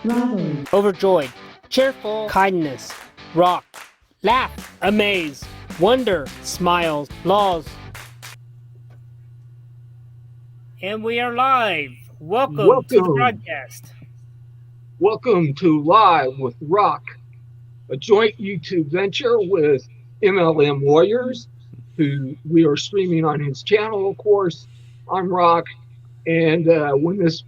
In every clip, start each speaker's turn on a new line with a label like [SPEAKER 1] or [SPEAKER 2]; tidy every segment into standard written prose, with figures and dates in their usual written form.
[SPEAKER 1] rivalry,
[SPEAKER 2] overjoyed, cheerful, kindness, rock, laugh, amaze, wonder, smiles, laws. And we are live. Welcome to the broadcast.
[SPEAKER 3] Welcome to Live with Rock, a joint YouTube venture with MLM Warriors, who we are streaming on his channel, of course. I'm Rock, and when this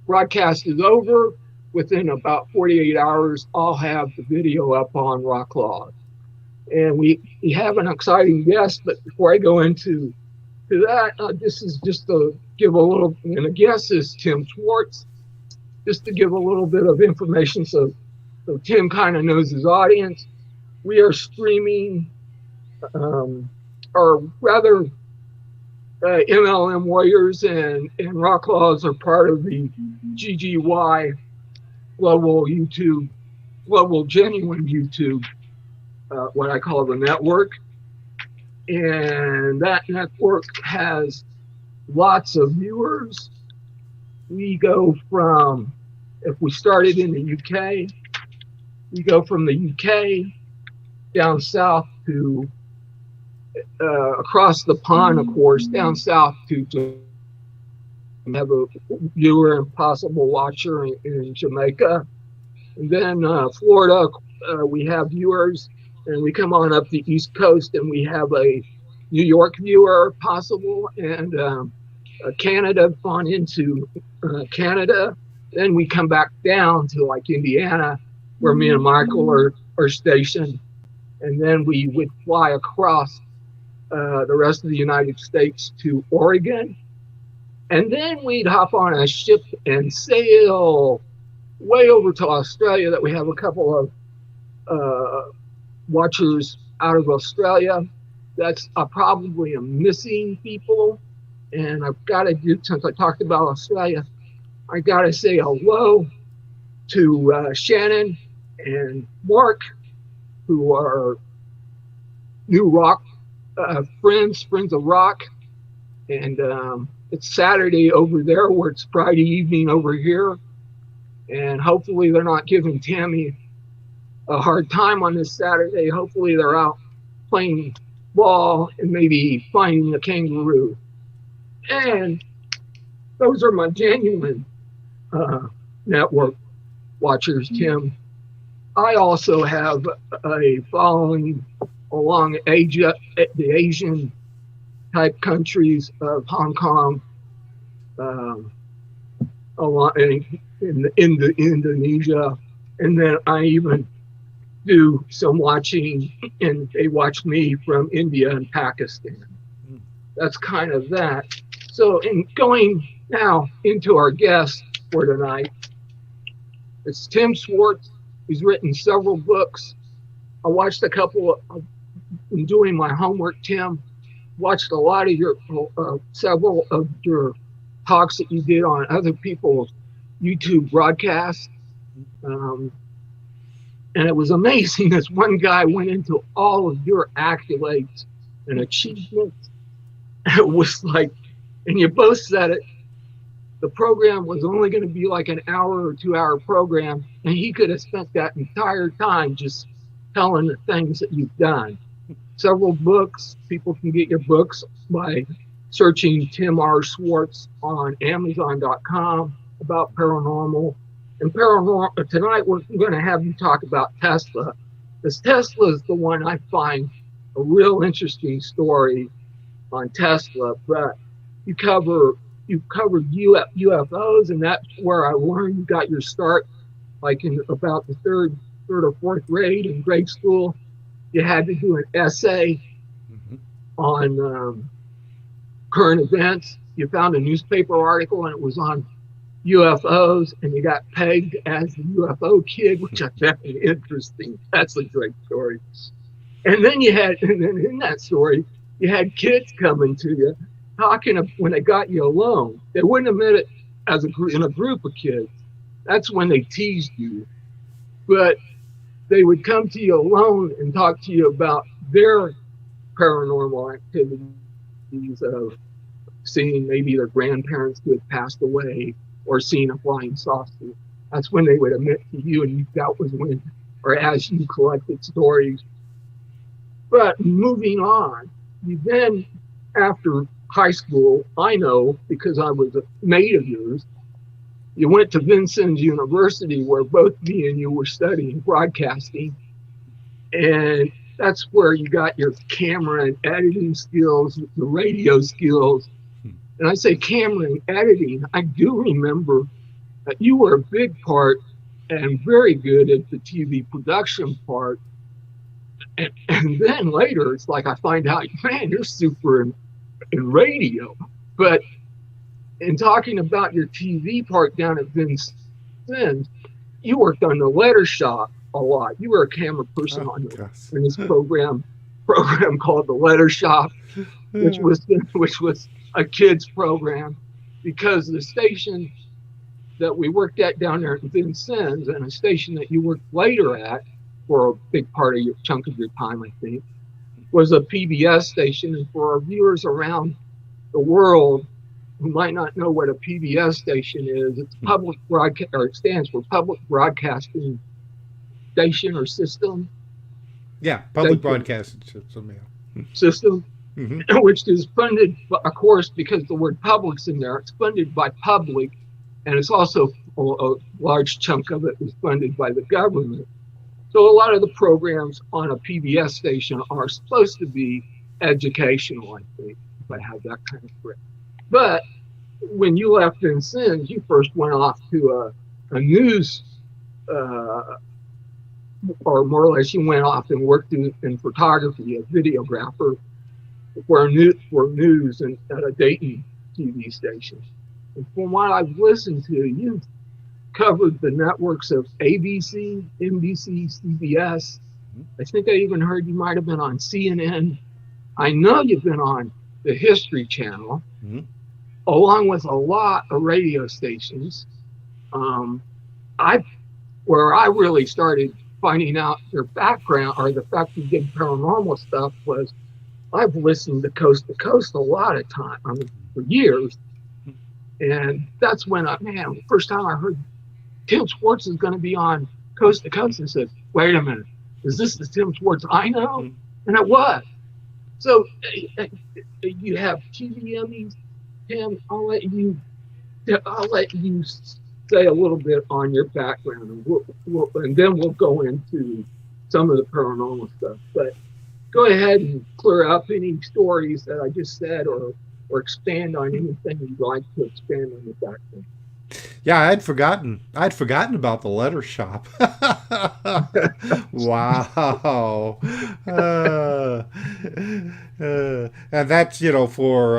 [SPEAKER 3] broadcast is over, within about 48 hours, I'll have the video up on Rock Law. And we have an exciting guest, but before I go into that, this is just to give a little, and the guest is Tim Swartz, just to give a little bit of information so Tim kind of knows his audience. We are streaming, or rather, MLM Warriors and Rock Laws are part of the GGY Global Genuine YouTube, what I call the network. And that network has lots of viewers. We go from, if we started in the UK, we go from the UK down south to across the pond, of course, down south to have a viewer and possible watcher in Jamaica. And then Florida, we have viewers, and we come on up the East Coast and we have a New York viewer possible, and Canada on into Canada. Then we come back down to like Indiana, where me and Michael are stationed. And then we would fly across the rest of the United States to Oregon. And then we'd hop on a ship and sail way over to Australia. That we have a couple of watchers out of Australia. That's probably a missing people. And I've got to do, since I talked about Australia, I got to say hello to Shannon and Mark, who are new rock friends of rock. And it's Saturday over there, where it's Friday evening over here. And hopefully they're not giving Tammy a hard time on this Saturday. Hopefully they're out playing ball and maybe finding a kangaroo. And those are my genuine network watchers, Tim. I also have a following along Asia, the Asian type countries of Hong Kong, along in Indonesia, and then I even do some watching, and they watch me from India and Pakistan. That's kind of that. So in going now into our guest for tonight, it's Tim Swartz. He's written several books. I watched a couple of, in doing my homework, Tim, watched a lot of your, several of your talks that you did on other people's YouTube broadcasts. And it was amazing. This one guy went into all of your accolades and achievements. It was like, and you both said it, the program was only going to be like an hour or 2 hour program, and he could have spent that entire time just telling the things that you've done. Several books. People can get your books by searching Tim R. Swartz on Amazon.com about paranormal. And paranormal, tonight we're going to have you talk about Tesla, because Tesla is the one I find a real interesting story on Tesla. But you covered UFOs, and that's where I learned you got your start, like in about the third or fourth grade in grade school. You had to do an essay on current events. You found a newspaper article and it was on UFOs, and you got pegged as the UFO kid, which I found interesting. That's a great story. And then in that story, you had kids coming to you talking when they got you alone. They wouldn't admit it as in a group of kids. That's when they teased you. But they would come to you alone and talk to you about their paranormal activities of seeing maybe their grandparents who had passed away, or seeing a flying saucer. That's when they would admit to you, and that was when, or as you collected stories. But moving on, you then, after high school, I know because I was a mate of yours, you went to Vincennes University where both me and you were studying broadcasting. And that's where you got your camera and editing skills, the radio skills. And I say camera and editing, I do remember that you were a big part and very good at the TV production part. And then later, it's like I find out, man, you're super in radio. But in talking about your TV part down at Vincennes, you worked on the letter shop a lot. You were a camera person in this program called the Letter Shop, which was a kids program, because the station that we worked at down there at Vincennes and a station that you worked later at for a big part of your chunk of your time, I think, was a PBS station. And for our viewers around the world who might not know what a PBS station is, it's public broadcast, or it stands for Public Broadcasting Station or System.
[SPEAKER 1] Yeah, Public Broadcasting System. Yeah.
[SPEAKER 3] System, which is funded, of course, because the word public's in there, it's funded by public, and it's also a large chunk of it is funded by the government. So a lot of the programs on a PBS station are supposed to be educational, I think, if I have that kind of grip. But when you left Vincennes, you first went off to a news, or more or less you went off and worked in photography, a videographer for news and at a Dayton TV station. And from what I've listened to, you've covered the networks of ABC, NBC, CBS. I think I even heard you might have been on CNN. I know you've been on the History Channel, along with a lot of radio stations. Where I really started finding out your background, or the fact you did paranormal stuff, was I've listened to Coast a lot of time, for years. And that's when the first time I heard Tim Swartz is going to be on Coast to Coast, I said, wait a minute, is this the Tim Swartz I know? And it was. So you have TV Emmys. Tim, I'll let you say a little bit on your background, and then we'll go into some of the paranormal stuff. But go ahead and clear up any stories that I just said, or expand on anything you'd like to expand on your background.
[SPEAKER 1] Yeah, I'd forgotten about the letter shop. Wow. And that's, for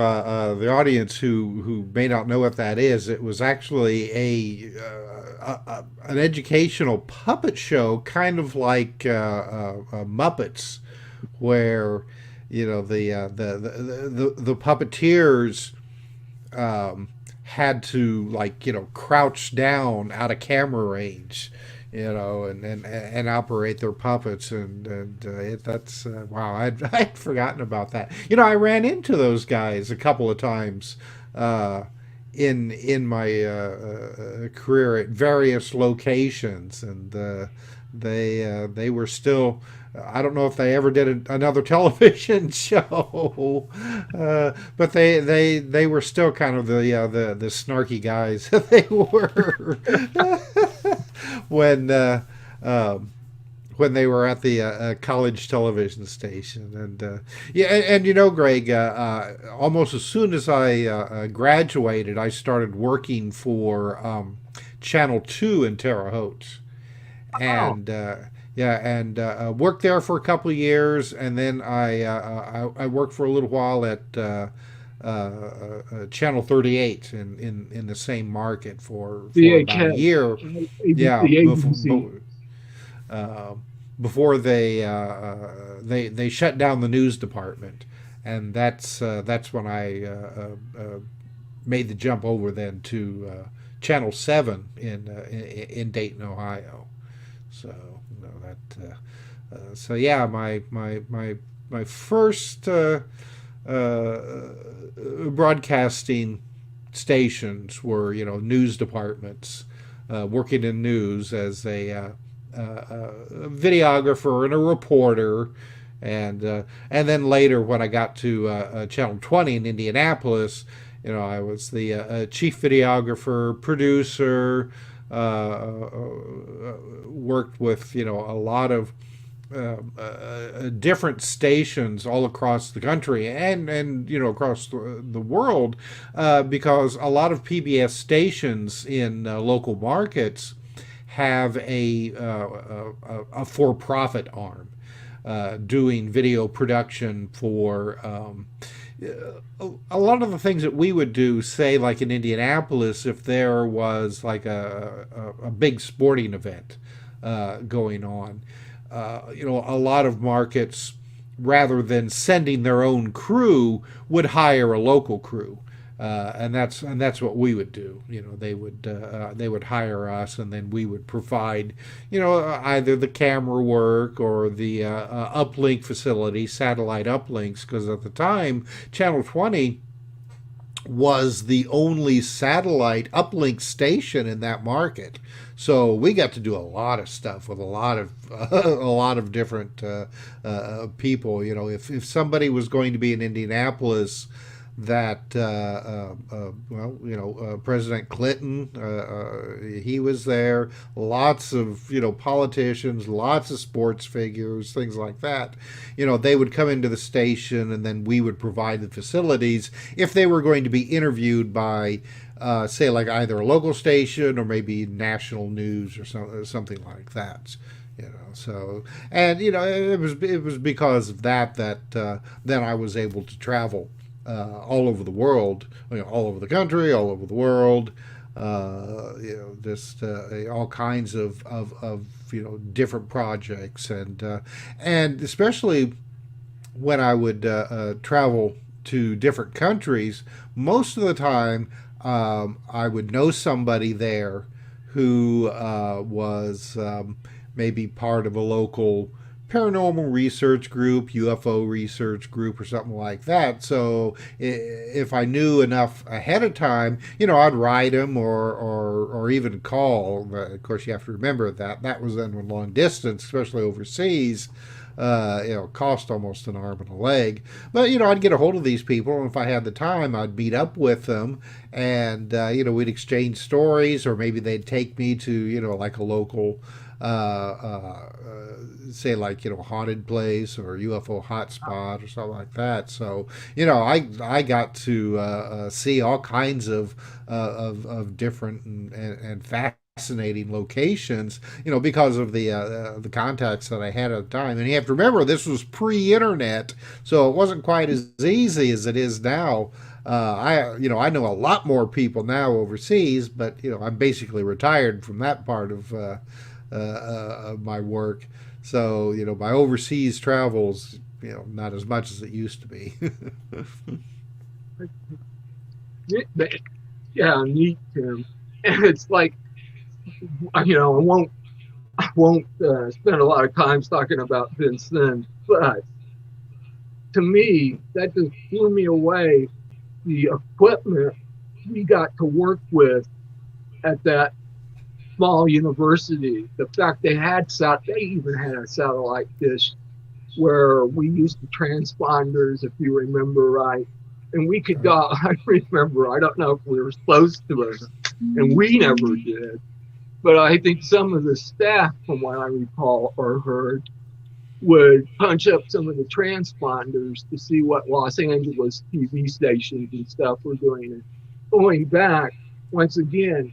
[SPEAKER 1] the audience who may not know what that is, it was actually an educational puppet show, kind of like Muppets, where the puppeteers had to crouch down out of camera range, and operate their puppets, and that's wow. I'd forgotten about that. I ran into those guys a couple of times in my career at various locations, and they were still. I don't know if they ever did another television show, but they were still kind of the snarky guys that they were when they were at the college television station. And Greg, almost as soon as I graduated, I started working for Channel 2 in Terre Haute, and worked there for a couple of years, and then I worked for a little while at Channel 38 in the same market for about a year. Before they shut down the news department, and that's when I made the jump over then to Channel 7 in Dayton, Ohio. So yeah, my first broadcasting stations were news departments working in news as a videographer and a reporter, and then later when I got to Channel 20 in Indianapolis, I was the chief videographer, producer, worked with a lot of different stations all across the country and across the world, because a lot of PBS stations in local markets have a for-profit arm doing video production for a lot of the things that we would do, say like in Indianapolis, if there was like a big sporting event going on. A lot of markets, rather than sending their own crew, would hire a local crew, and that's what we would do. They would hire us, and then we would provide, either the camera work or the uplink facility, satellite uplinks, because at the time, Channel 20 was the only satellite uplink station in that market. So we got to do a lot of stuff with a lot of different people. If somebody was going to be in Indianapolis, that President Clinton, he was there. Lots of politicians, lots of sports figures, things like that. They would come into the station, and then we would provide the facilities if they were going to be interviewed by, say, like either a local station or maybe national news or something like that. So, and it was because of that then I was able to travel all over the world, all over the country, all over the world, just all kinds of different projects, and especially when I would travel to different countries, most of the time I would know somebody there who was maybe part of a local paranormal research group, UFO research group, or something like that. So if I knew enough ahead of time, I'd write them or even call. But of course, you have to remember that was then with long distance, especially overseas. Cost almost an arm and a leg. But, I'd get a hold of these people, and if I had the time, I'd meet up with them, and, we'd exchange stories, or maybe they'd take me to, like a local say like haunted place or UFO hotspot or something like that. So I got to see all kinds of different and fascinating locations, because of the contacts that I had at the time. And you have to remember, this was pre-internet, so it wasn't quite as easy as it is now. I know a lot more people now overseas, but I'm basically retired from that part of my work. So, my overseas travels, not as much as it used to be.
[SPEAKER 3] Yeah, neat, Tim. And it's like, I won't spend a lot of time talking about Vince then, but to me, that just blew me away. The equipment we got to work with at that small university, the fact they even had a satellite dish where we used the transponders, if you remember right, and we could go. I remember, I don't know if we were supposed to, and we never did, but I think some of the staff, from what I recall or heard, would punch up some of the transponders to see what Los Angeles TV stations and stuff were doing. And going back, once again,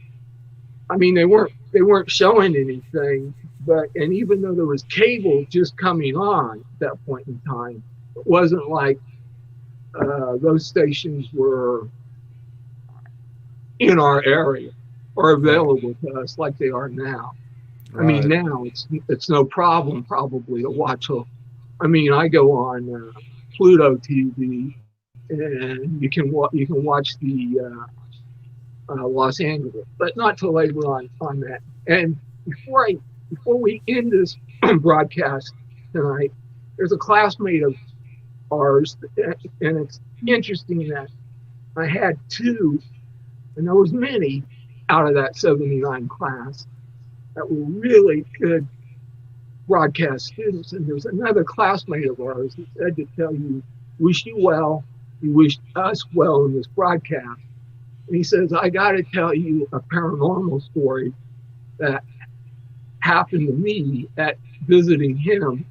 [SPEAKER 3] I mean, they weren't showing anything, and even though there was cable just coming on at that point in time, it wasn't like those stations were in our area or available to us like they are now. Right. I mean, now it's no problem probably to watch. I go on Pluto TV, and you can watch the Los Angeles, but not till later on that. And before we end this broadcast tonight, there's a classmate of ours, and it's interesting that I had two, and there was many out of that 79 class that were really good broadcast students. And there's another classmate of ours that said to tell you, wish you well. He wished us well in this broadcast. And he says, I got to tell you a paranormal story that happened to me at visiting him.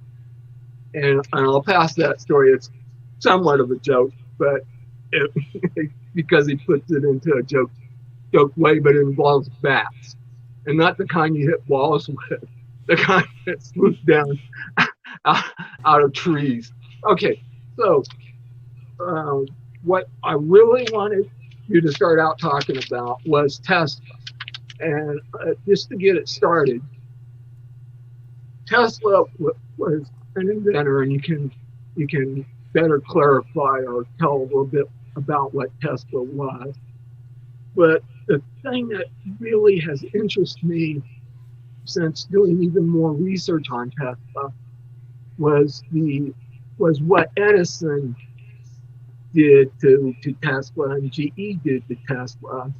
[SPEAKER 3] And I'll pass that story. It's somewhat of a joke, but because he puts it into a joke way, but it involves bats. And not the kind you hit balls with, the kind that swoop down out of trees. Okay, so what I really wanted you to start out talking about was Tesla. And just to get it started, Tesla was an inventor, and you can better clarify or tell a little bit about what Tesla was. But the thing that really has interested me since doing even more research on Tesla was what Edison did to Tesla and GE did to Tesla,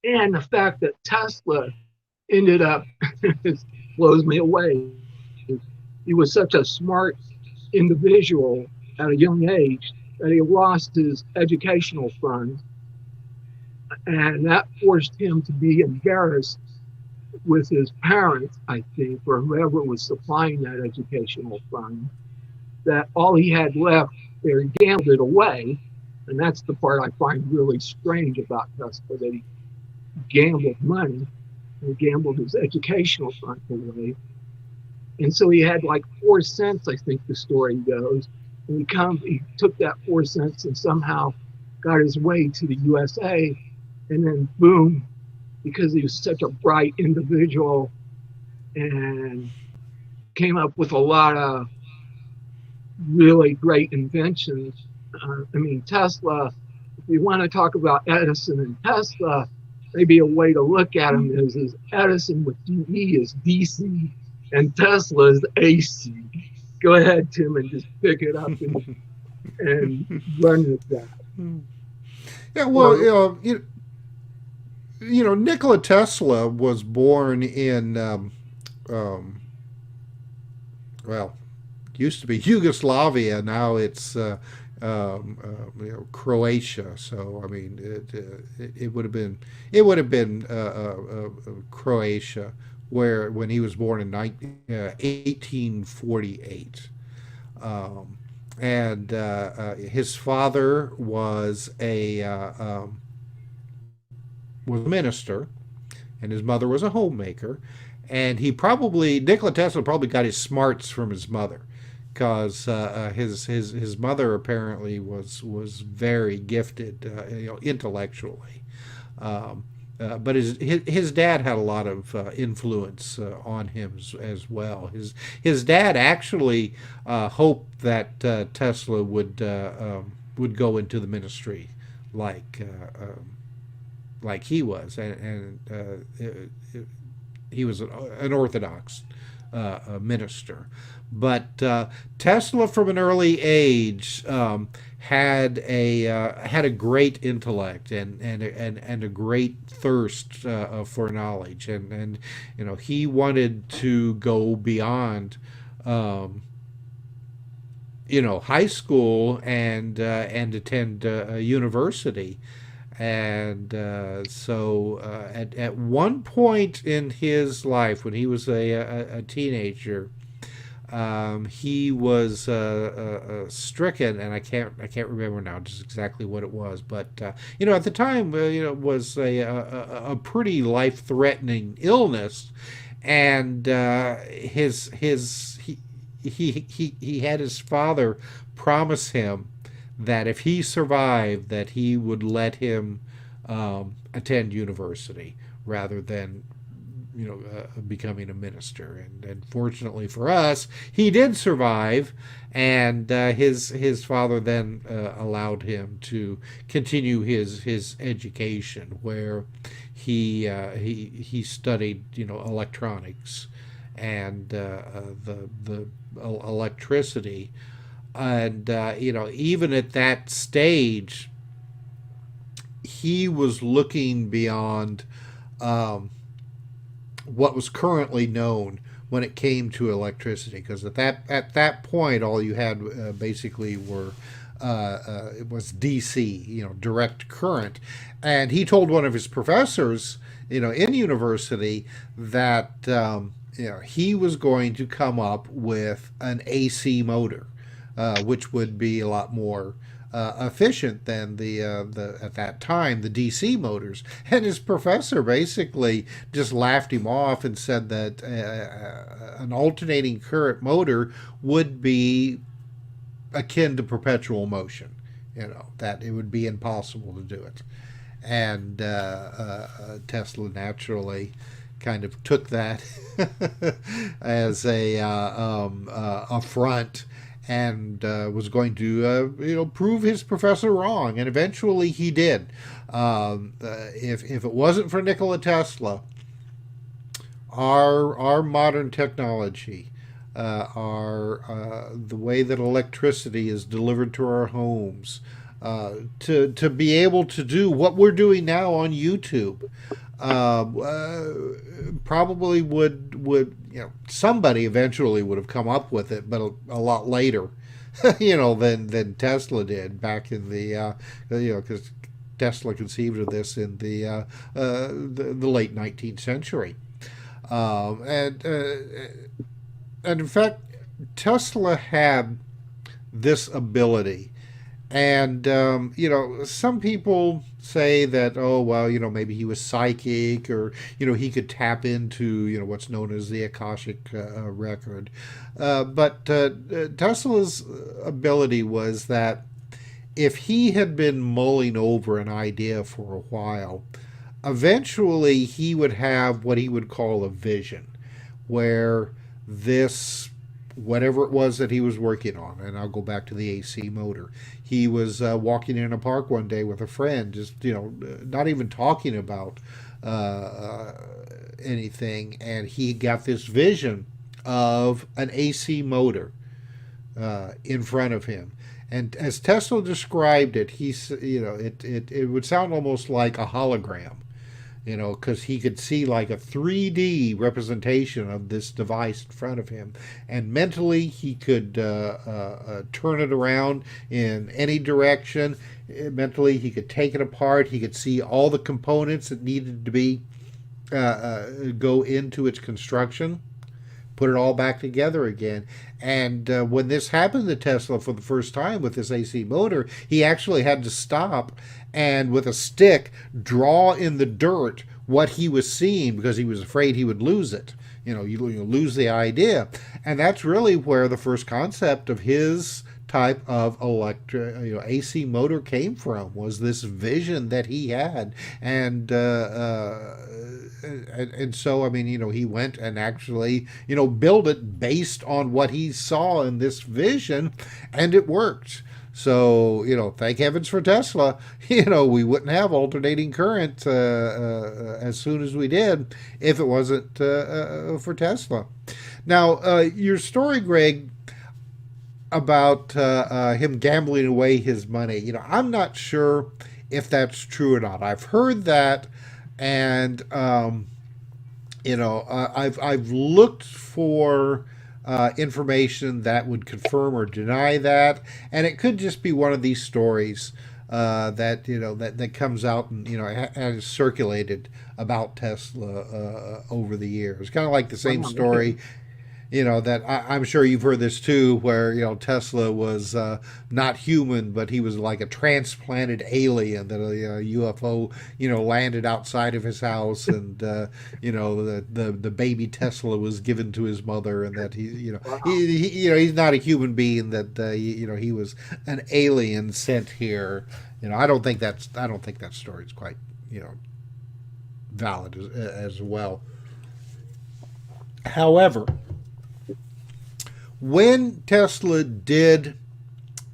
[SPEAKER 3] and the fact that Tesla ended up blows me away. He was such a smart individual at a young age that he lost his educational funds, and that forced him to be embarrassed with his parents, I think, or whoever was supplying that educational fund, that all he had left, they gambled it away. And that's the part I find really strange about Tesla, that he gambled money, and he gambled his educational fund away. And so he had like 4 cents, I think the story goes. And he took that 4 cents and somehow got his way to the USA. And then boom, because he was such a bright individual and came up with a lot of really great inventions. Tesla, if you want to talk about Edison and Tesla, maybe a way to look at them is Edison with GE is DC and Tesla is AC. Go ahead, Tim, and just pick it up and run with that.
[SPEAKER 1] Yeah, well, Nikola Tesla was born in, used to be Yugoslavia. Now it's Croatia. So I mean, it would have been Croatia, where when he was born in 1848, and his father was a minister, and his mother was a homemaker. And Nikola Tesla probably got his smarts from his mother, because his mother apparently was very gifted, intellectually. But his dad had a lot of influence on him as well. His dad actually hoped that Tesla would go into the ministry like he was, and he was an Orthodox minister. But Tesla, from an early age, had a great intellect and a great thirst for knowledge, and he wanted to go beyond high school and attend a university. And so at one point in his life, when he was a teenager, he was stricken, and I can't remember now just exactly what it was, but at the time, it was a pretty life-threatening illness, and he had his father promise him that if he survived, that he would let him attend university rather than becoming a minister. And fortunately for us, he did survive, and his father then allowed him to continue his education, where he studied electronics and the electricity. And even at that stage, he was looking beyond what was currently known when it came to electricity, because at that point all you had basically were it was DC, direct current. And he told one of his professors, in university, that he was going to come up with an AC motor, which would be a lot more efficient than the at that time the DC motors. And his professor basically just laughed him off and said that an alternating current motor would be akin to perpetual motion, that it would be impossible to do it. And Tesla naturally kind of took that as a affront, and was going to prove his professor wrong, and eventually he did. If it wasn't for Nikola Tesla, our modern technology, the way that electricity is delivered to our homes, to be able to do what we're doing now on YouTube, probably would somebody eventually would have come up with it, but a lot later, than Tesla did back in the because Tesla conceived of this in the late 19th century, and in fact, Tesla had this ability. And, some people say that, oh, well, maybe he was psychic, or, he could tap into, what's known as the Akashic record. But Tesla's ability was that if he had been mulling over an idea for a while, eventually he would have what he would call a vision, where this, whatever it was that he was working on, and I'll go back to the AC motor. He was walking in a park one day with a friend, just, not even talking about anything, and he got this vision of an AC motor in front of him. And as Tesla described it, it would sound almost like a hologram, because he could see like a 3D representation of this device in front of him. And mentally, he could turn it around in any direction. Mentally, he could take it apart. He could see all the components that needed to be go into its construction, put it all back together again. And when this happened to Tesla for the first time with this AC motor, he actually had to stop and with a stick draw in the dirt what he was seeing, because he was afraid he would lose it. You lose the idea. And that's really where the first concept of his type of AC motor came from, was this vision that he had. And so, he went and actually, built it based on what he saw in this vision, and it worked. So, thank heavens for Tesla. We wouldn't have alternating current as soon as we did if it wasn't for Tesla. Now, your story, Greg, about him gambling away his money, I'm not sure if that's true or not. I've heard that, and I've looked for information that would confirm or deny that, and it could just be one of these stories that comes out and has circulated about Tesla over the years. Kind of like the same story. That I'm sure you've heard this too, where, Tesla was not human, but he was like a transplanted alien, that a UFO, landed outside of his house, and, the baby Tesla was given to his mother, and that he's not a human being, that, he was an alien sent here. I don't think that story is quite, valid as well. However, when Tesla did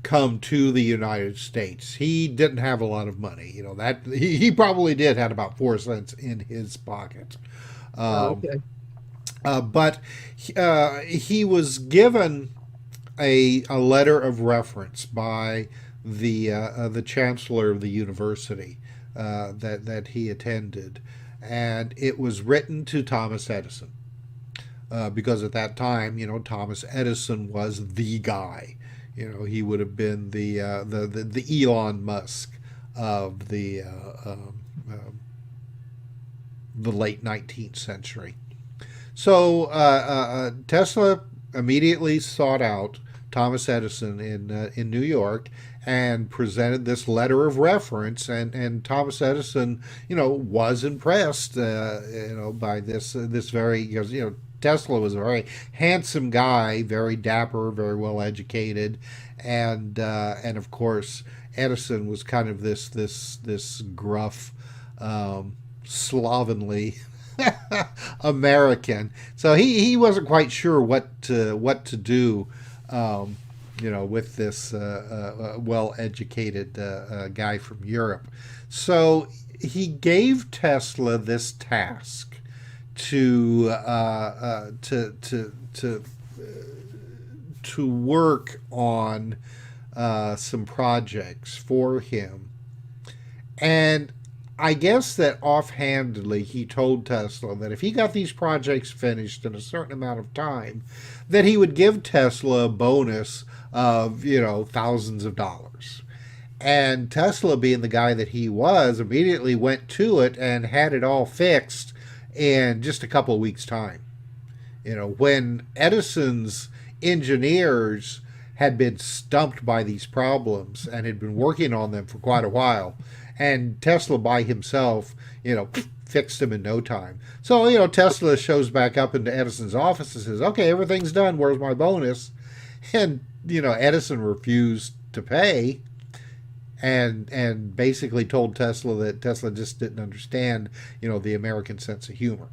[SPEAKER 1] come to the United States, he didn't have a lot of money. That he probably did had about 4 cents in his pocket.
[SPEAKER 3] Okay.
[SPEAKER 1] But he was given a letter of reference by the chancellor of the university that he attended. and it was written to Thomas Edison. Because at that time, Thomas Edison was the guy. He would have been the Elon Musk of the late 19th century. So Tesla immediately sought out Thomas Edison in New York and presented this letter of reference, and Thomas Edison, was impressed, by this very, because Tesla was a very handsome guy, very dapper, very well educated, and of course Edison was kind of this gruff, slovenly American. So he wasn't quite sure what to do, with this well-educated guy from Europe. So he gave Tesla this task to work on some projects for him, and I guess that offhandedly he told Tesla that if he got these projects finished in a certain amount of time, that he would give Tesla a bonus of, thousands of dollars. And Tesla, being the guy that he was, immediately went to it and had it all fixed in just a couple of weeks' time. When Edison's engineers had been stumped by these problems and had been working on them for quite a while, and Tesla by himself, fixed them in no time. So, Tesla shows back up into Edison's office and says, okay, everything's done. Where's my bonus? And, Edison refused to pay and basically told Tesla that Tesla just didn't understand, the American sense of humor.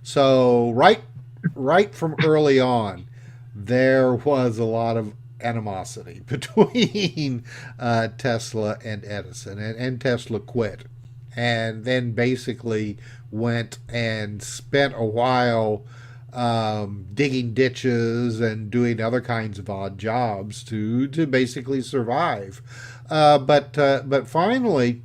[SPEAKER 1] So right from early on, there was a lot of animosity between Tesla and Edison, and Tesla quit, and then basically went and spent a while digging ditches and doing other kinds of odd jobs to basically survive. But finally,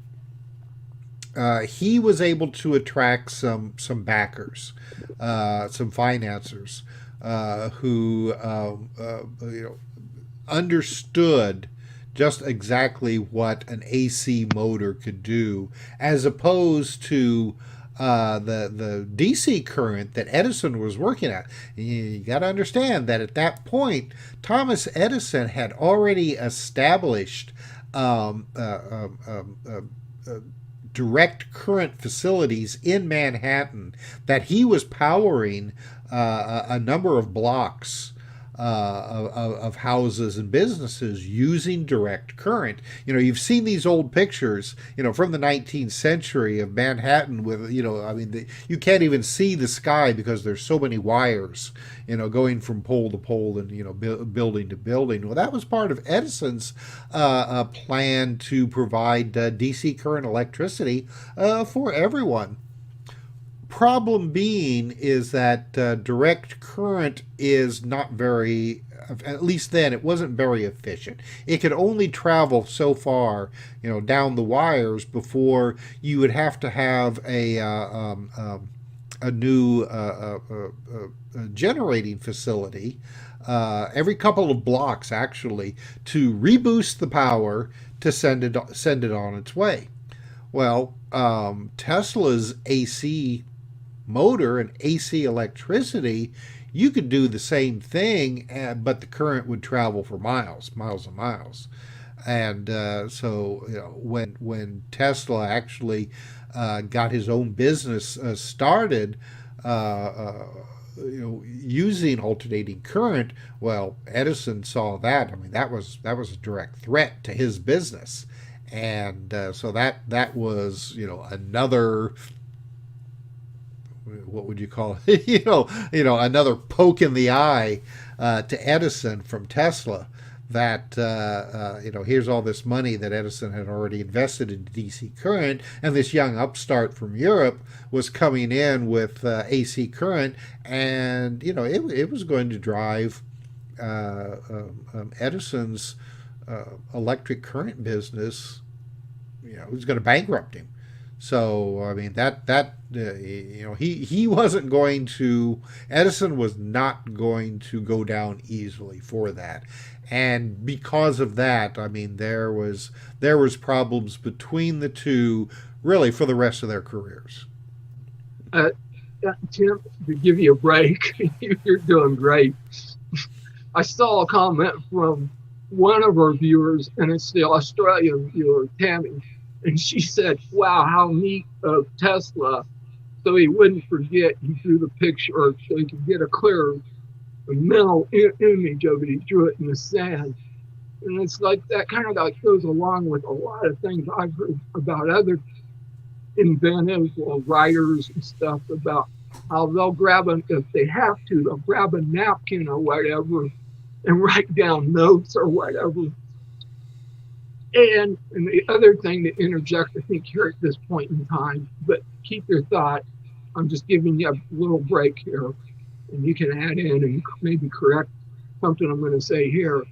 [SPEAKER 1] he was able to attract some backers, some financiers, who understood just exactly what an AC motor could do, as opposed to the DC current that Edison was working at. You got to understand that at that point, Thomas Edison had already established direct current facilities in Manhattan that he was powering a number of blocks of houses and businesses using direct current. You've seen these old pictures, from the 19th century of Manhattan with, you can't even see the sky because there's so many wires, going from pole to pole and, building to building. Well, that was part of Edison's plan to provide DC current electricity for everyone. Problem being is that direct current is not very, at least then, it wasn't very efficient. It could only travel so far, down the wires before you would have to have a new generating facility every couple of blocks, actually, to reboost the power to send it on its way. Well, Tesla's AC motor and AC electricity, you could do the same thing, but the current would travel for miles and miles. And so when Tesla actually got his own business started, using alternating current, well, Edison saw that. I mean, that was a direct threat to his business, and so that was another, what would you call it? Another poke in the eye to Edison from Tesla. That here's all this money that Edison had already invested in DC current, and this young upstart from Europe was coming in with AC current, and it was going to drive Edison's electric current business. It was going to bankrupt him. So I mean he wasn't going to, Edison was not going to go down easily for that. And because of that, I mean there was problems between the two really for the rest of their careers.
[SPEAKER 3] Tim, to give you a break, you're doing great. I saw a comment from one of our viewers, and it's the Australian viewer, Tammy, and she said, "Wow, how neat of Tesla. So he wouldn't forget, he drew the picture so he could get a clearer mental image of it. He drew it in the sand." And it's like that kind of like goes along with a lot of things I've heard about other inventors or writers and stuff about how they'll grab if they have to, they'll grab a napkin or whatever and write down notes or whatever. And the other thing to interject, I think, here at this point in time, but keep your thought. I'm just giving you a little break here, and you can add in and maybe correct something I'm going to say here.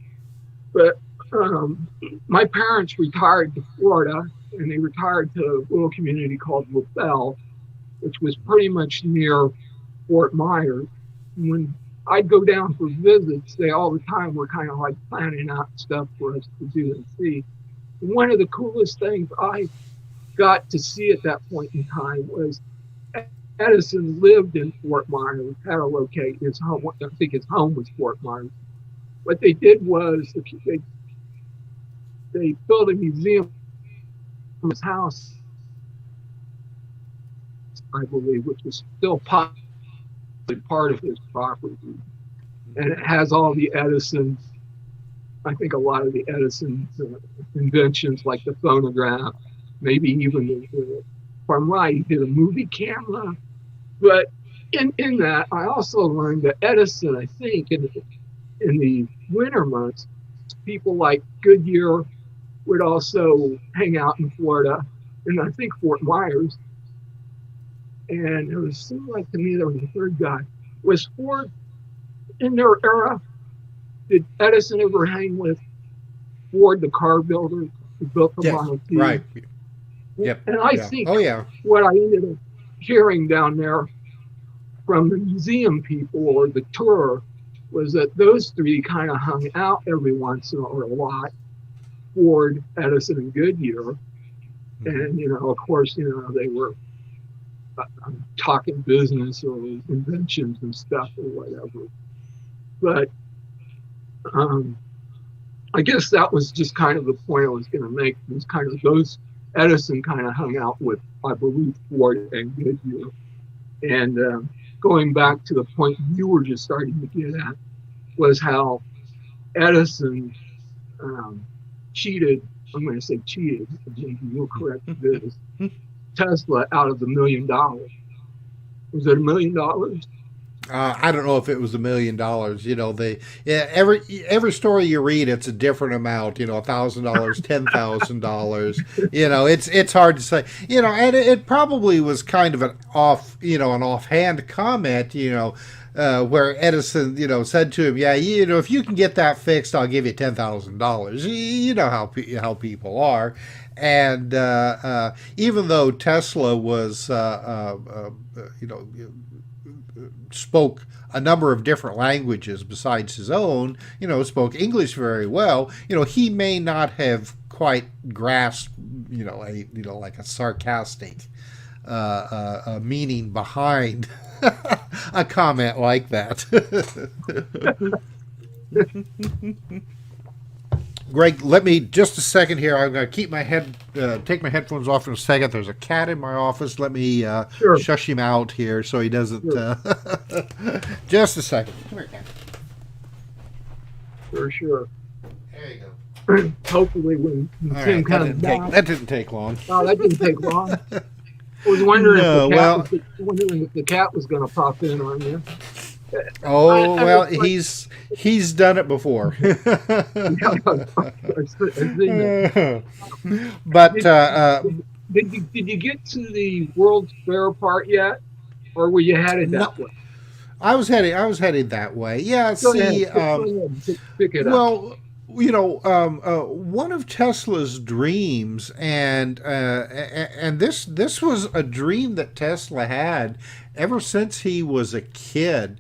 [SPEAKER 3] But my parents retired to Florida, and they retired to a little community called LaBelle, which was pretty much near Fort Myers. When I'd go down for visits, they all the time were kind of like planning out stuff for us to do and see. And one of the coolest things I got to see at that point in time was Edison lived in Fort Myers, had to locate his home. I think his home was Fort Myers. What they did was they built a museum in his house, I believe, which was still possibly part of his property. And it has all the Edison, I think a lot of the Edison inventions, like the phonograph, maybe even, if I'm right, he did a movie camera. But in that, I also learned that Edison, I think, in the winter months, people like Goodyear would also hang out in Florida, and I think Fort Myers. And it seemed like to me there was a third guy. Was Ford in their era? Did Edison ever hang with Ford, the car builder who built the Model T?
[SPEAKER 1] Right. Yep.
[SPEAKER 3] And I think what I ended up hearing down there from the museum people or the tour was that those three kind of hung out every once in or a lot, Ford, Edison, and Goodyear. And, of course, they were talking business or inventions and stuff or whatever. But I guess that was just kind of the point I was going to make. It was kind of those, Edison kind of hung out with, I believe, Ford and Goodyear. And going back to the point you were just starting to get at, was how Edison cheated, I'm going to say cheated, maybe you'll correct this, Tesla out of $1 million. Was it $1 million?
[SPEAKER 1] I don't know if it was $1 million. Every story you read, it's a different amount. $1,000, $10,000. It's hard to say. And it probably was kind of an offhand comment. Where Edison, said to him, "Yeah, if you can get that fixed, I'll give you $10,000." You know how people are. And even though Tesla was, spoke a number of different languages besides his own, spoke English very well, he may not have quite grasped, like a sarcastic meaning behind a comment like that. Greg, let me just a second here. I'm going to keep my take my headphones off in a second. There's a cat in my office. Let me shush him out here so he doesn't. Just a second. Come here, cat.
[SPEAKER 3] Sure.
[SPEAKER 1] There you go.
[SPEAKER 3] Hopefully, when Tim comes back.
[SPEAKER 1] That didn't take long.
[SPEAKER 3] Oh, that didn't take long. I was wondering if the cat was going to pop in on you.
[SPEAKER 1] Oh, he's done it before. But
[SPEAKER 3] did you get to the World's Fair part yet, or were you headed that way?
[SPEAKER 1] I was heading that way. Yeah.
[SPEAKER 3] Go ahead, pick it up.
[SPEAKER 1] Well, One of Tesla's dreams, and this was a dream that Tesla had ever since he was a kid.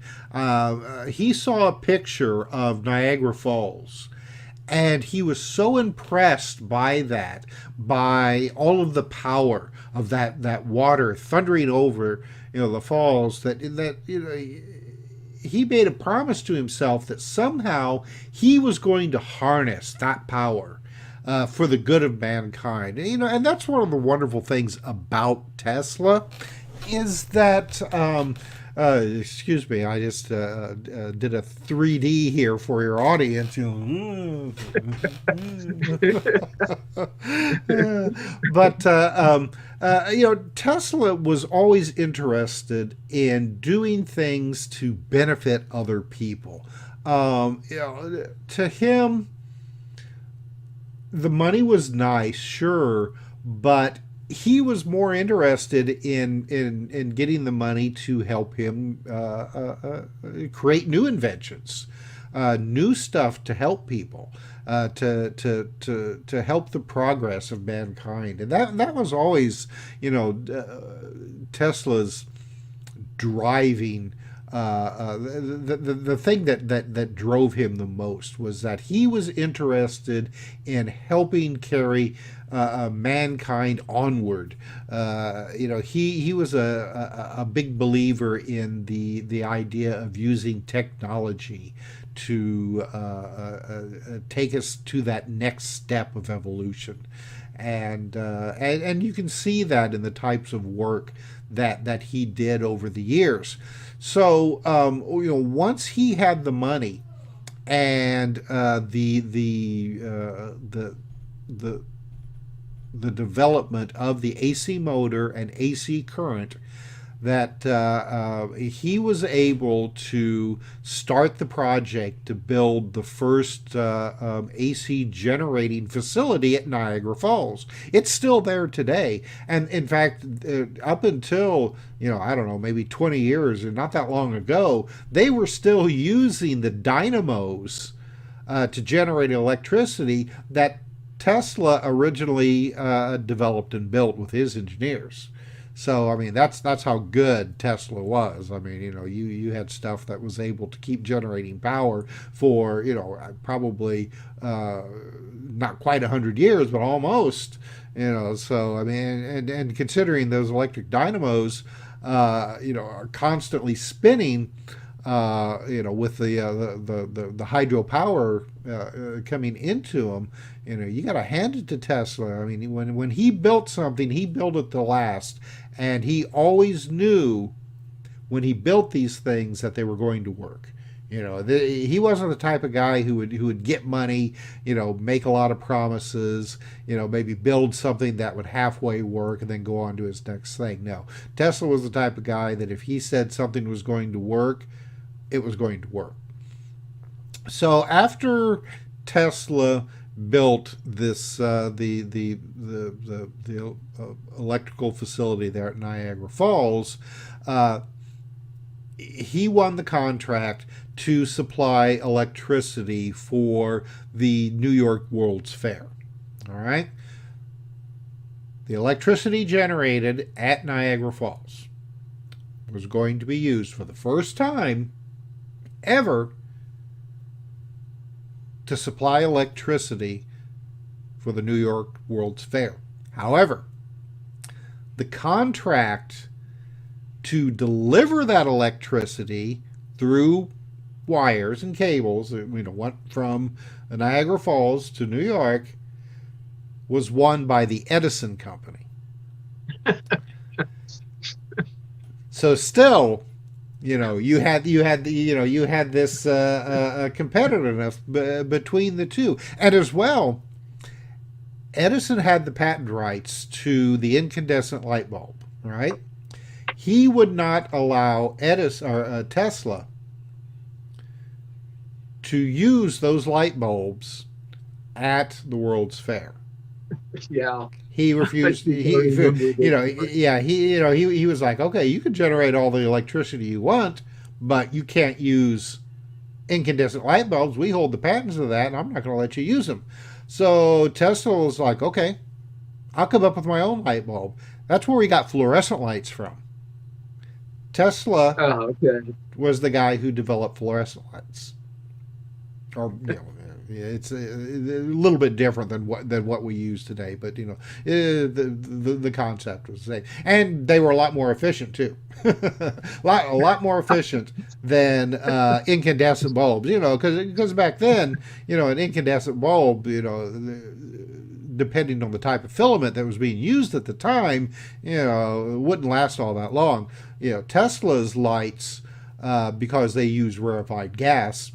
[SPEAKER 1] He saw a picture of Niagara Falls, and he was so impressed by that, by all of the power of that water thundering over the falls, that he made a promise to himself that somehow he was going to harness that power for the good of mankind. And that's one of the wonderful things about Tesla is that. Excuse me, I just did a 3D here for your audience. But Tesla was always interested in doing things to benefit other people. To him, the money was nice, sure, but he was more interested in getting the money to help him create new inventions, new stuff to help people, to help the progress of mankind, and that was always Tesla's driving. The thing that drove him the most was that he was interested in helping carry mankind onward. He was a big believer in the idea of using technology to take us to that next step of evolution, and you can see that in the types of work that he did over the years. So once he had the money and the development of the AC motor and AC current, that he was able to start the project to build the first AC generating facility at Niagara Falls. It's still there today, and in fact, up until I don't know, maybe 20 years or not that long ago, they were still using the dynamos to generate electricity that Tesla originally developed and built with his engineers. So I mean that's how good Tesla was. I mean you had stuff that was able to keep generating power for probably not quite 100 years, but almost. So I mean and considering those electric dynamos are constantly spinning. With the hydropower coming into them, you got to hand it to Tesla. I mean, when he built something, he built it to last, and he always knew when he built these things that they were going to work. He wasn't the type of guy who would get money, make a lot of promises, maybe build something that would halfway work and then go on to his next thing. No, Tesla was the type of guy that if he said something was going to work, it was going to work. So after Tesla built this the electrical facility there at Niagara Falls, he won the contract to supply electricity for the New York World's Fair. All right. The electricity generated at Niagara Falls was going to be used for the first time ever to supply electricity for the New York World's Fair. However, the contract to deliver that electricity through wires and cables, went from Niagara Falls to New York, was won by the Edison company. So still, you had this competitiveness between the two, and as well, Edison had the patent rights to the incandescent light bulb. Right? He would not allow Tesla to use those light bulbs at the World's Fair.
[SPEAKER 3] Yeah.
[SPEAKER 1] He refused. He was like, okay, you can generate all the electricity you want, but you can't use incandescent light bulbs, we hold the patents of that, and I'm not going to let you use them. So Tesla was like, okay, I'll come up with my own light bulb. That's where we got fluorescent lights from. Tesla
[SPEAKER 3] Okay.
[SPEAKER 1] was the guy who developed fluorescent lights. Or, it's a little bit different than what we use today, but the concept was the same, and they were a lot more efficient too, a lot more efficient than incandescent bulbs. Because back then, an incandescent bulb, depending on the type of filament that was being used at the time, wouldn't last all that long. Tesla's lights, because they use rarefied gas,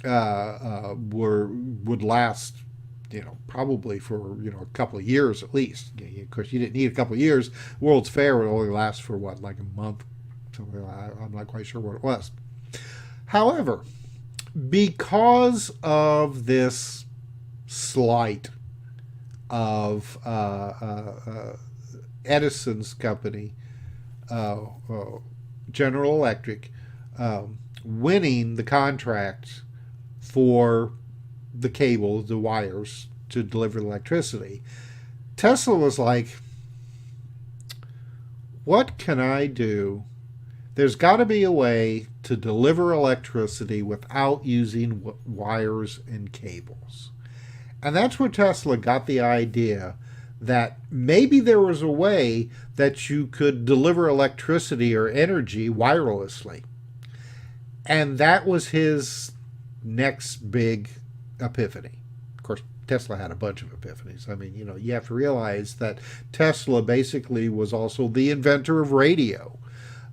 [SPEAKER 1] would last, probably for a couple of years at least. Of course, you didn't need a couple of years. World's Fair would only last for what, like a month? Something I'm not quite sure what it was. However, because of this slight of Edison's company, General Electric, winning the contract for the cables, the wires to deliver electricity, Tesla was like, what can I do? There's got to be a way to deliver electricity without using wires and cables. And that's where Tesla got the idea that maybe there was a way that you could deliver electricity or energy wirelessly. And that was his next big epiphany. Of course, Tesla had a bunch of epiphanies. I mean, you have to realize that Tesla basically was also the inventor of radio.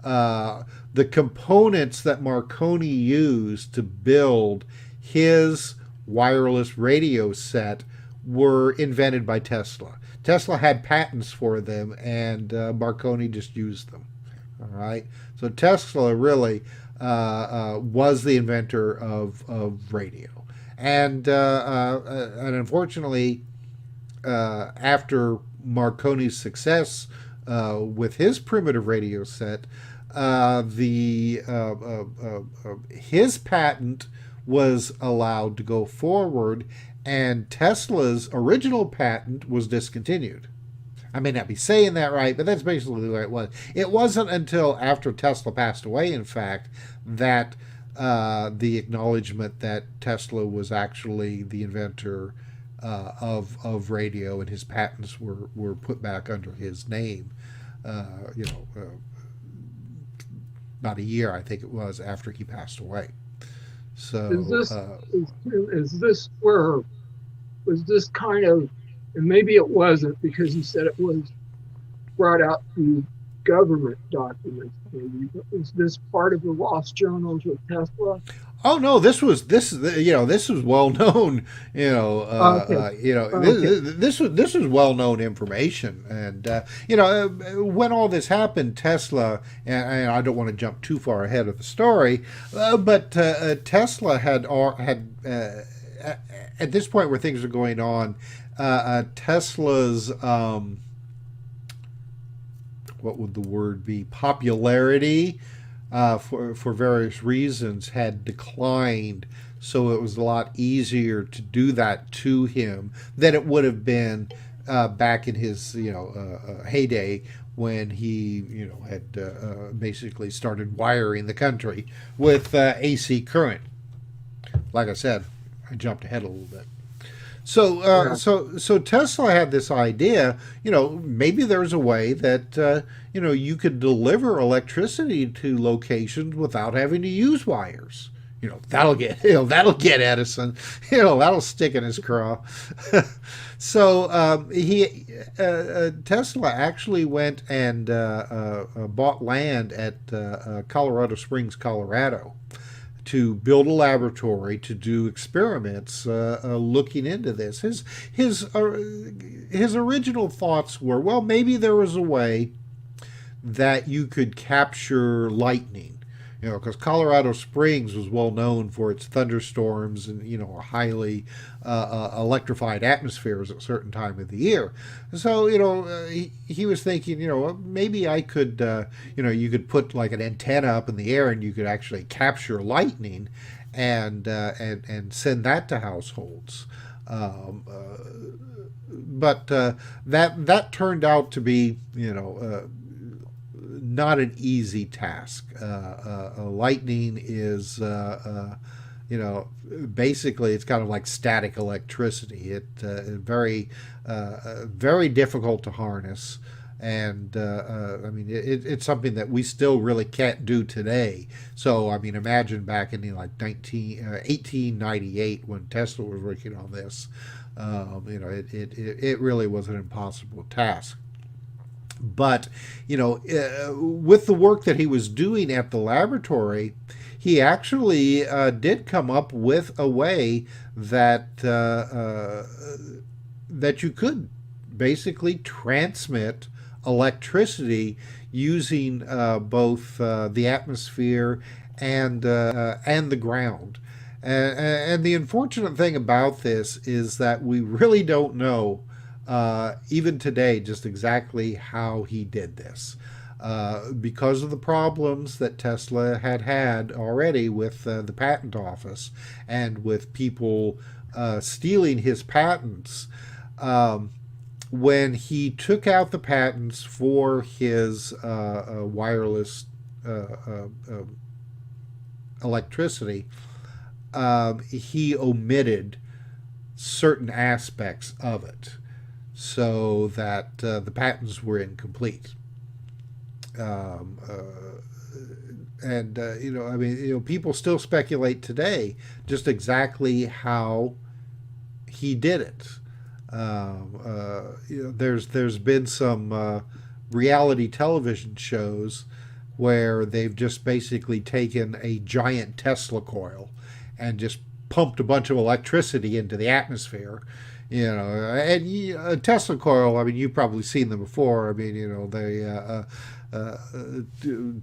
[SPEAKER 1] The components that Marconi used to build his wireless radio set were invented by Tesla. Tesla had patents for them, and Marconi just used them. All right. So Tesla really was the inventor of radio, and unfortunately, after Marconi's success with his primitive radio set, his patent was allowed to go forward, and Tesla's original patent was discontinued. I may not be saying that right, but that's basically the way it was. It wasn't until after Tesla passed away, in fact, that the acknowledgement that Tesla was actually the inventor of radio and his patents were put back under his name. About a year, I think it was, after he passed away. So
[SPEAKER 3] is this where, was this kind of, and maybe it wasn't because you said it was brought out through government documents, maybe, but was this part of the lost journals of Tesla?
[SPEAKER 1] Oh no, this was well known. This was well known information, and when all this happened, Tesla, and I don't want to jump too far ahead of the story, but Tesla had at this point where things are going on, Tesla's what would the word be, popularity, for various reasons, had declined, so it was a lot easier to do that to him than it would have been back in his heyday, when he had basically started wiring the country with AC current. Like I said, I jumped ahead a little bit. So Tesla had this idea, maybe there's a way that, you could deliver electricity to locations without having to use wires. That'll get Edison, that'll stick in his craw. So Tesla actually went and bought land at Colorado Springs, Colorado, to build a laboratory to do experiments looking into this. His original thoughts were, well, maybe there was a way that you could capture lightning, because Colorado Springs was well known for its thunderstorms and highly electrified atmospheres at a certain time of the year. So he was thinking, maybe I could you could put like an antenna up in the air and you could actually capture lightning, and send that to households. Um, but that turned out to be, not an easy task. Lightning is, basically it's kind of like static electricity. Very difficult to harness, and I mean it's something that we still really can't do today. So I mean, imagine back in 1898 when Tesla was working on this. It really was an impossible task. But, with the work that he was doing at the laboratory, he actually did come up with a way that you could basically transmit electricity using both the atmosphere and the ground. And the unfortunate thing about this is that we really don't know, even today, just exactly how he did this. Because of the problems that Tesla had already with the patent office and with people stealing his patents, when he took out the patents for his wireless electricity, he omitted certain aspects of it so that the patents were incomplete. People still speculate today just exactly how he did it. There's been some reality television shows where they've just basically taken a giant Tesla coil and just pumped a bunch of electricity into the atmosphere. And a Tesla coil, I mean, you've probably seen them before. I mean, they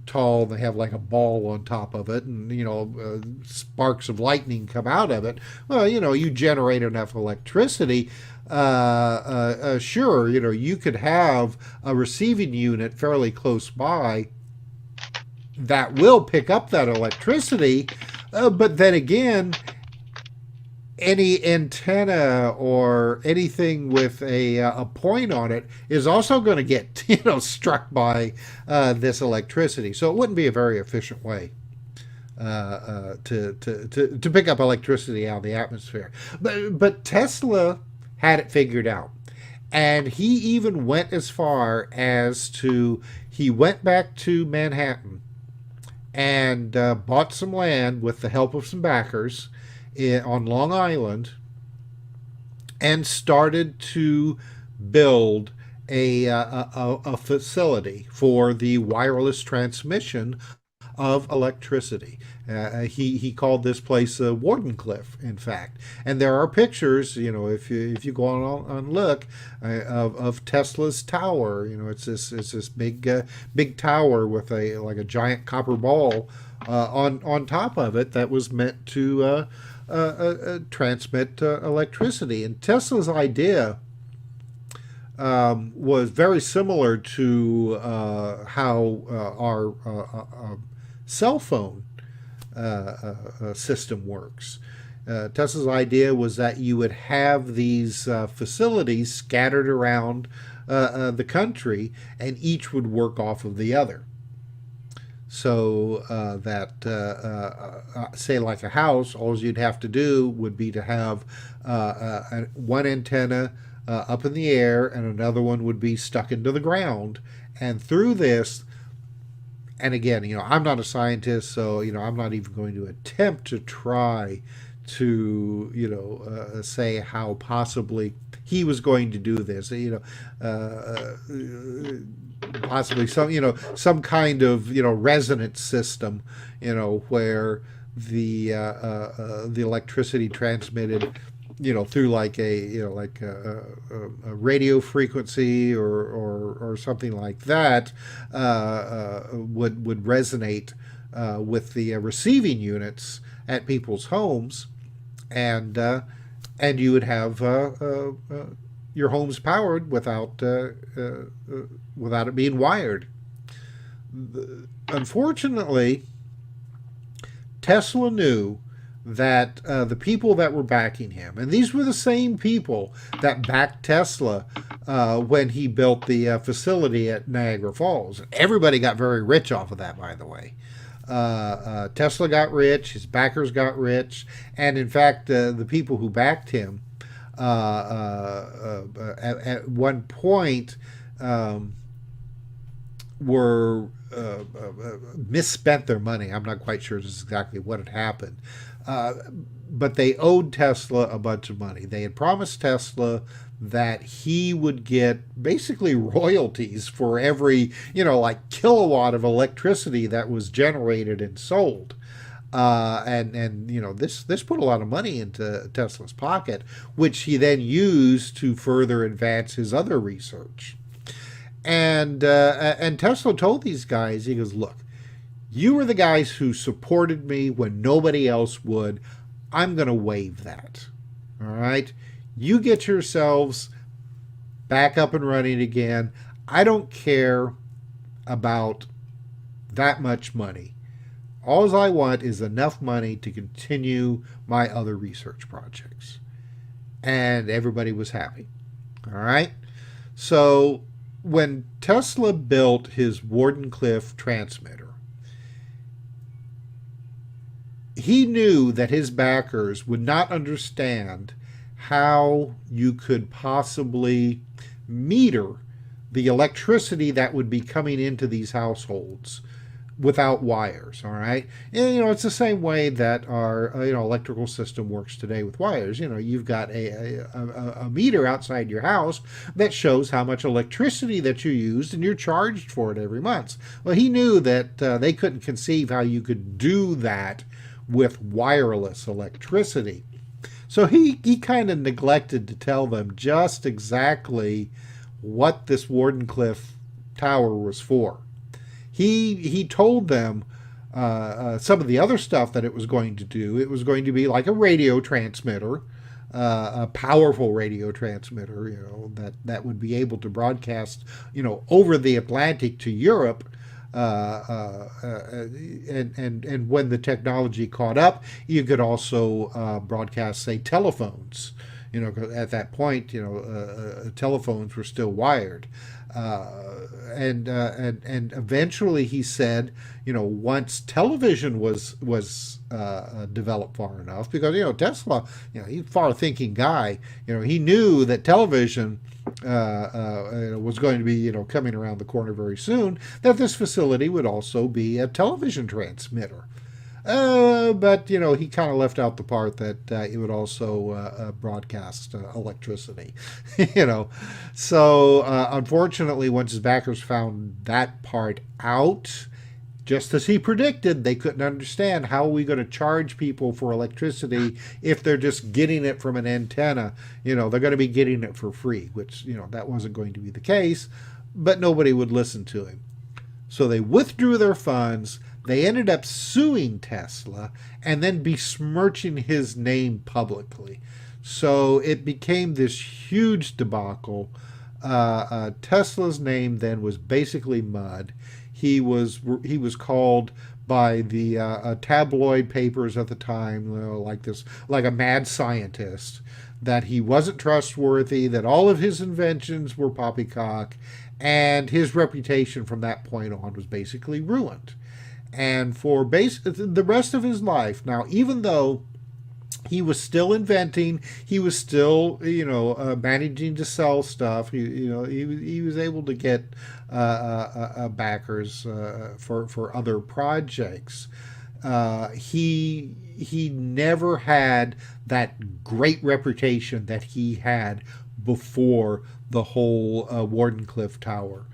[SPEAKER 1] tall, they have like a ball on top of it, and sparks of lightning come out of it. Well, you generate enough electricity, sure, you could have a receiving unit fairly close by that will pick up that electricity, but then again, any antenna or anything with a point on it is also going to get struck by this electricity. So it wouldn't be a very efficient way to pick up electricity out of the atmosphere. But Tesla had it figured out, and he even went as far as he went back to Manhattan and bought some land with the help of some backers on Long Island, and started to build a facility for the wireless transmission of electricity. He called this place Wardencliff, in fact. And there are pictures, if you go on and look, of Tesla's tower. It's this big tower with a giant copper ball on top of it that was meant to transmit electricity. And Tesla's idea was very similar to how our cell phone system works. Tesla's idea was that you would have these facilities scattered around the country, and each would work off of the other. So say like a house, all you'd have to do would be to have one antenna up in the air, and another one would be stuck into the ground. And through this, and again, I'm not a scientist, so I'm not even going to attempt to try to say how possibly he was going to do this. Possibly some kind of resonance system, where the electricity transmitted through like a radio frequency or something like that would resonate with the receiving units at people's homes, and you would have your homes powered without it being wired. Unfortunately, Tesla knew that the people that were backing him, and these were the same people that backed Tesla when he built the facility at Niagara Falls. Everybody got very rich off of that, by the way. Tesla got rich, his backers got rich, and in fact, the people who backed him at one point were misspent their money. I'm not quite sure exactly what had happened. But they owed Tesla a bunch of money. They had promised Tesla that he would get basically royalties for every, like kilowatt of electricity that was generated and sold. This put a lot of money into Tesla's pocket, which he then used to further advance his other research. And Tesla told these guys, he goes, look, you were the guys who supported me when nobody else would. I'm going to waive that. All right? You get yourselves back up and running again. I don't care about that much money. All I want is enough money to continue my other research projects. And everybody was happy. All right? So when Tesla built his Wardencliff transmitter, he knew that his backers would not understand how you could possibly meter the electricity that would be coming into these households without wires. All right, and it's the same way that our electrical system works today with wires. You've got a meter outside your house that shows how much electricity that you used, and you're charged for it every month. Well, he knew that they couldn't conceive how you could do that with wireless electricity. So he kind of neglected to tell them just exactly what this Wardencliff tower was for. He told them some of the other stuff that it was going to do. It was going to be like a radio transmitter, a powerful radio transmitter, that would be able to broadcast, over the Atlantic to Europe. And when the technology caught up, you could also broadcast, say, telephones. At that point, telephones were still wired. And eventually, he said, once television was developed far enough, because Tesla, he's a far-thinking guy. He knew that television was going to be coming around the corner very soon. That this facility would also be a television transmitter. But he kind of left out the part that it would also broadcast electricity. So unfortunately, once his backers found that part out, just as he predicted, they couldn't understand how are we going to charge people for electricity if they're just getting it from an antenna. They're going to be getting it for free, which that wasn't going to be the case. But nobody would listen to him. So they withdrew their funds. They ended up suing Tesla and then besmirching his name publicly. So it became this huge debacle. Tesla's name then was basically mud. He was called by the tabloid papers at the time, like a mad scientist, that he wasn't trustworthy, that all of his inventions were poppycock, and his reputation from that point on was basically ruined. And for the rest of his life, now, even though he was still inventing, he was still, managing to sell stuff. He was able to get backers for other projects. He never had that great reputation that he had before the whole Wardencliff Tower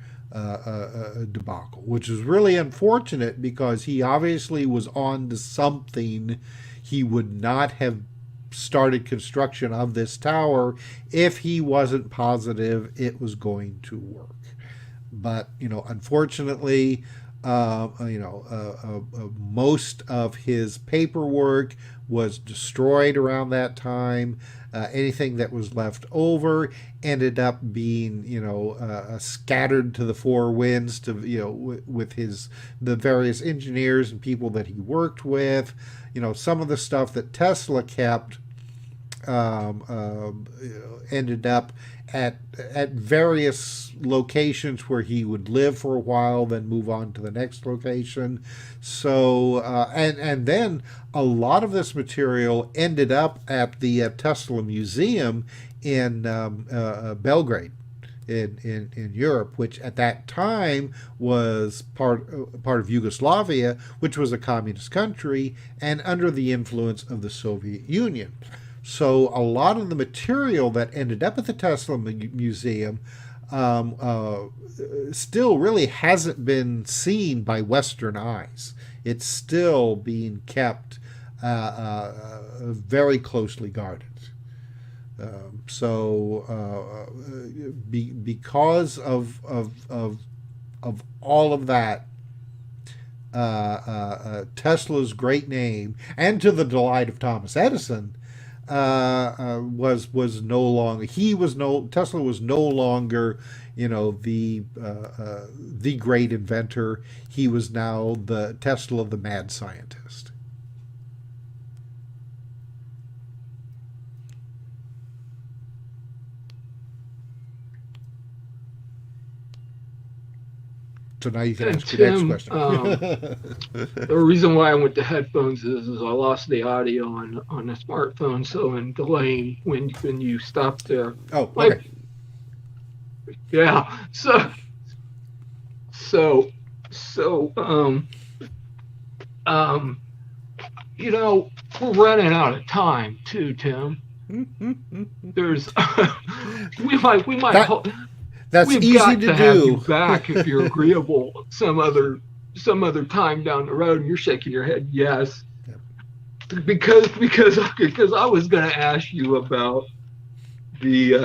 [SPEAKER 1] debacle, which is really unfortunate because he obviously was on to something. He would not have started construction of this tower if he wasn't positive it was going to work. But unfortunately, most of his paperwork was destroyed around that time. Anything that was left over ended up being, scattered to the four winds to, with the various engineers and people that he worked with. Some of the stuff that Tesla kept ended up at various locations where he would live for a while, then move on to the next location. So and then a lot of this material ended up at the Tesla Museum in Belgrade. In Europe, which at that time was part of Yugoslavia, which was a communist country and under the influence of the Soviet Union. So a lot of the material that ended up at the Tesla Museum still really hasn't been seen by Western eyes. It's still being kept very closely guarded. Because of all of that, Tesla's great name, and to the delight of Thomas Edison, was no longer Tesla was no longer the great inventor. He was now the Tesla, the mad scientist. So now you can ask
[SPEAKER 3] Tim,
[SPEAKER 1] your next question.
[SPEAKER 3] The reason why I went to headphones is I lost the audio on the smartphone, so in delaying when you stop there.
[SPEAKER 1] Oh, okay.
[SPEAKER 3] Yeah. So we're running out of time too, Tim. There's we might.
[SPEAKER 1] That's
[SPEAKER 3] We've
[SPEAKER 1] easy
[SPEAKER 3] got
[SPEAKER 1] to
[SPEAKER 3] have
[SPEAKER 1] do.
[SPEAKER 3] you back if you're agreeable some other time down the road, and you're shaking your head yes.
[SPEAKER 1] Yep.
[SPEAKER 3] Because I was going to ask you about the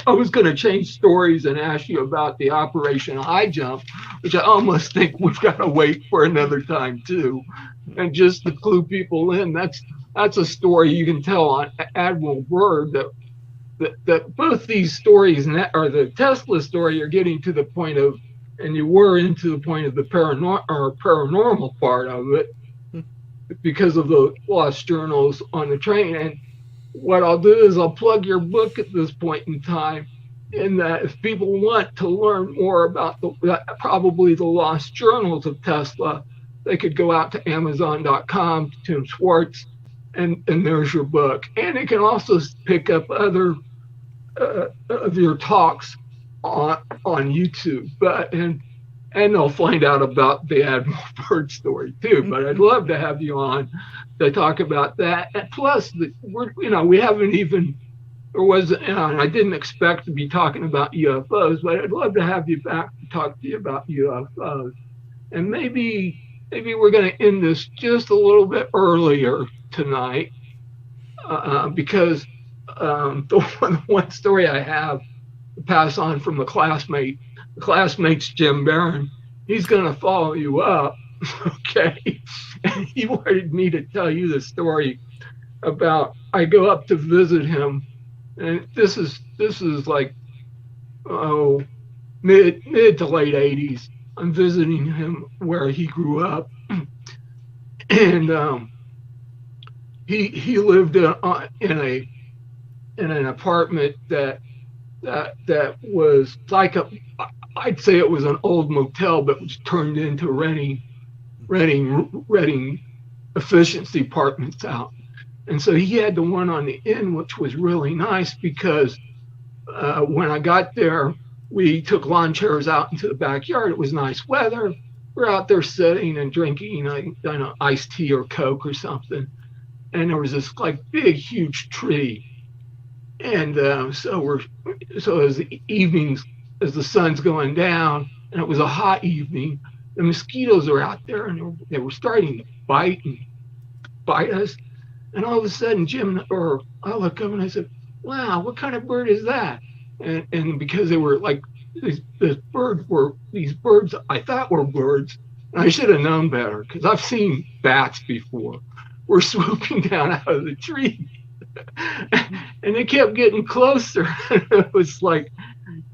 [SPEAKER 3] I was going to change stories and ask you about the Operation High Jump, which I almost think we've got to wait for another time too. And just to clue people in, that's a story you can tell on Admiral Byrd that both these stories, or the Tesla story, you're getting to the point of, and you were into the point of the paranormal part of it because of the lost journals on the train. And what I'll do is I'll plug your book at this point in time, in that if people want to learn more about probably the lost journals of Tesla, they could go out to Amazon.com, Tim Swartz, and there's your book. And it can also pick up other of your talks on YouTube, and they'll find out about the Admiral Byrd story too. But I'd love to have you on to talk about that. And plus, we haven't even, and I didn't expect to be talking about UFOs, but I'd love to have you back to talk to you about UFOs. And maybe we're going to end this just a little bit earlier tonight, because the one story I have to pass on from the classmate's Jim Barron, he's going to follow you up, okay? And he wanted me to tell you the story about, I go up to visit him, and this is like, mid to late 80s. I'm visiting him where he grew up, and he lived in an apartment that was like I'd say it was an old motel, but was turned into renting efficiency apartments out. And so he had the one on the inn, which was really nice because when I got there, we took lawn chairs out into the backyard. It was nice weather. We're out there sitting and drinking, iced tea or Coke or something. And there was this like big, huge tree. And so as the evenings, as the sun's going down, and it was a hot evening, the mosquitoes are out there, and they were starting to bite us. And all of a sudden, I look up and I said, "Wow, what kind of bird is that?" And because they were like these birds I thought were birds, I should have known better because I've seen bats before. We're swooping down out of the tree. And they kept getting closer. It was like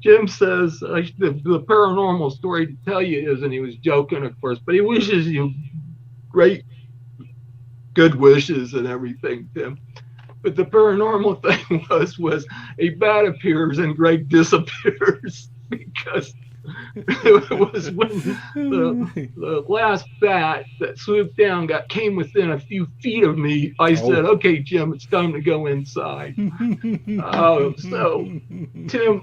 [SPEAKER 3] Jim says, the paranormal story to tell you is, and he was joking, of course, but he wishes you great good wishes and everything, Tim. But the paranormal thing was a bat appears and Greg disappears because it was when the last bat that swooped down came within a few feet of me. I said, "Okay, Jim, it's time to go inside." So, Tim,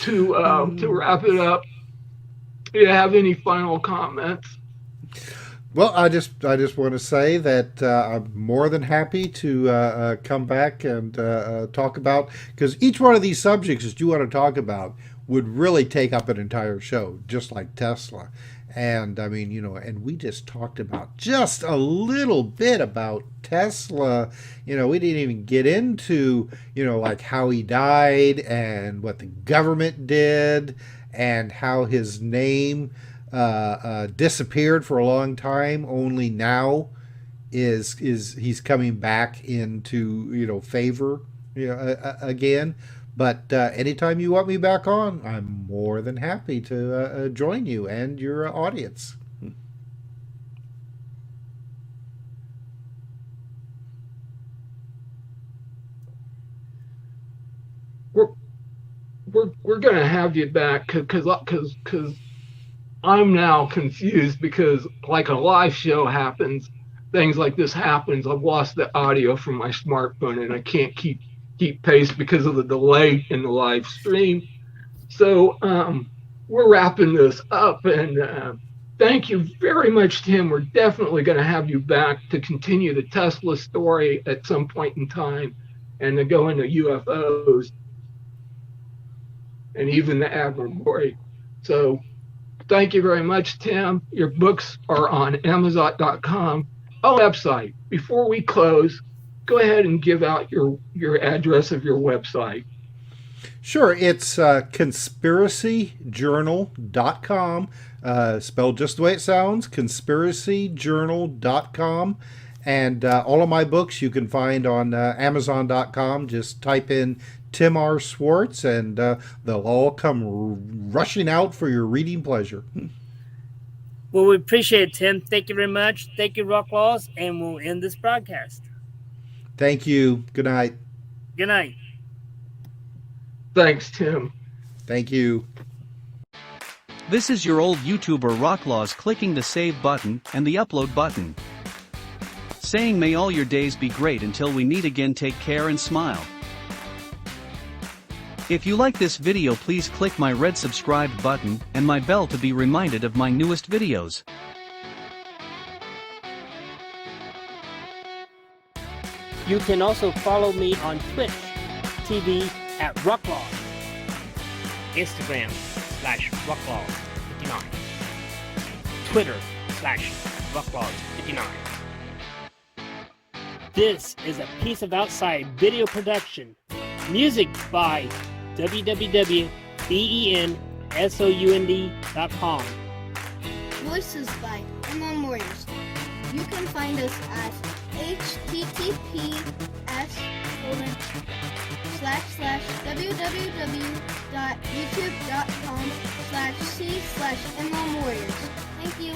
[SPEAKER 3] to wrap it up, do you have any final comments?
[SPEAKER 1] Well, I just want to say that I'm more than happy to come back and talk about, because each one of these subjects that you want to talk about would really take up an entire show, just like Tesla. And I mean, and we just talked about just a little bit about Tesla. We didn't even get into, like how he died and what the government did and how his name disappeared for a long time. Only now is he's coming back into favor again. But anytime you want me back on, I'm more than happy to join you and your audience.
[SPEAKER 3] We're gonna have you back because I'm now confused, because like a live show happens, things like this happens. I've lost the audio from my smartphone and I can't keep pace because of the delay in the live stream. So we're wrapping this up, and thank you very much, Tim. We're definitely going to have you back to continue the Tesla story at some point in time, and to go into UFOs and even the Abergory. So thank you very much, Tim. Your books are on Amazon.com. Website. Before we close, go ahead and give out your address of your website.
[SPEAKER 1] Sure, it's conspiracyjournal.com, spelled just the way it sounds, conspiracyjournal.com. And all of my books you can find on Amazon.com. Just type in Tim R. Swartz, and they'll all come rushing out for your reading pleasure.
[SPEAKER 2] Well, we appreciate it, Tim. Thank you very much. Thank you, Rock Laws, and we'll end this broadcast.
[SPEAKER 1] Thank you. Good night.
[SPEAKER 2] Good night.
[SPEAKER 3] Thanks, Tim.
[SPEAKER 1] Thank you.
[SPEAKER 4] This is your old YouTuber Rock Laws clicking the save button and the upload button. Saying may all your days be great until we meet again. Take care and smile. If you like this video, please click my red subscribe button and my bell to be reminded of my newest videos.
[SPEAKER 2] You can also follow me on Twitch TV at Rocklaw, Instagram /Rocklaw59, Twitter /Rocklaw59. This is a Piece of Outside video production. Music by www.bensound.com.
[SPEAKER 5] Voices by Emma Warriors. You can find us at https://www.youtube.com/c/Warriors. Thank you.